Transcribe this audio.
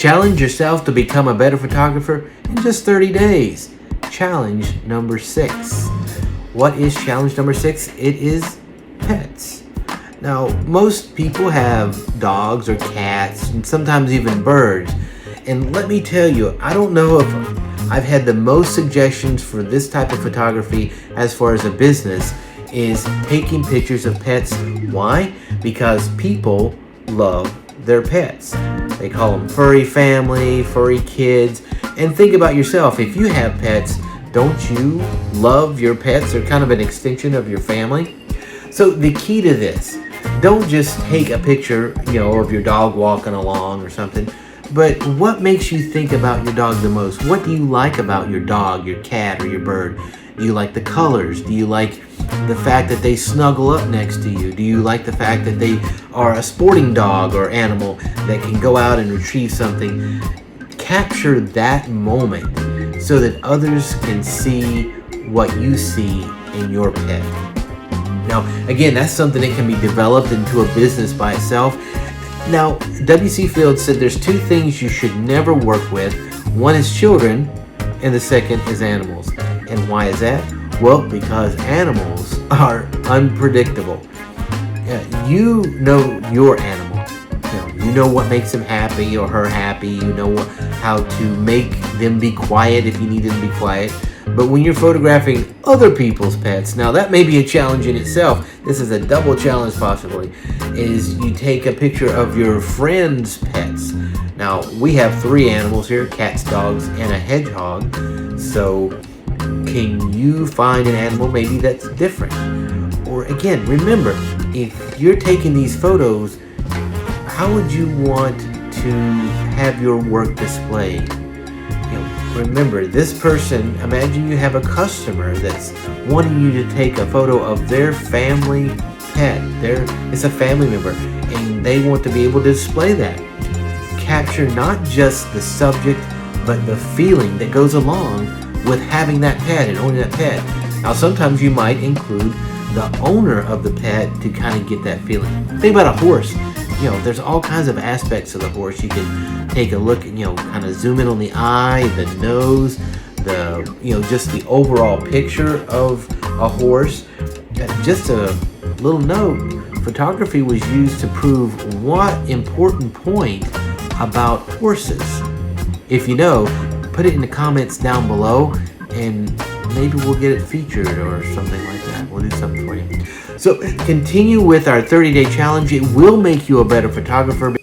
Challenge yourself to become a better photographer in just 30 days. Challenge number 6. What is challenge number 6? It is pets. Now, most people have dogs or cats and sometimes even birds. And let me tell you, I don't know if I've had the most suggestions for this type of photography as far as a business is taking pictures of pets. Why? Because people love their pets. They call them furry family, furry kids. And think about yourself. If you have pets, don't you love your pets? They're kind of an extension of your family. So the key to this, don't just take a picture, of your dog walking along or something. But what makes you think about your dog the most? What do you like about your dog, your cat, or your bird? Do you like the colors? Do you like the fact that they snuggle up next to you? Do you like the fact that they are a sporting dog or animal that can go out and retrieve something? Capture that moment so that others can see what you see in your pet. Now, again, that's something that can be developed into a business by itself. Now, W.C. Fields said there's 2 things you should never work with. One is children, and the second is animals. And why is that? Well, because animals are unpredictable. You know your animal. You know what makes him happy or her happy. You know how to make them be quiet if you need them to be quiet. But when you're photographing other people's pets, now that may be a challenge in itself. This is a double challenge possibly, is you take a picture of your friend's pets. Now, we have 3 animals here, cats, dogs, and a hedgehog. So can you find an animal maybe that's different? Or again, remember, if you're taking these photos, how would you want to have your work displayed? Remember, this person, imagine you have a customer that's wanting you to take a photo of their family pet. It's a family member, and they want to be able to display that. Capture not just the subject, but the feeling that goes along with having that pet and owning that pet. Now, sometimes you might include the owner of the pet to kind of get that feeling. Think about a horse. There's all kinds of aspects of the horse. You can take a look and, kind of zoom in on the eye, the nose, just the overall picture of a horse. Just a little note, photography was used to prove what important point about horses. If you know, put it in the comments down below and maybe we'll get it featured or something like that. We'll do something for you. So continue with our 30-day challenge. It will make you a better photographer.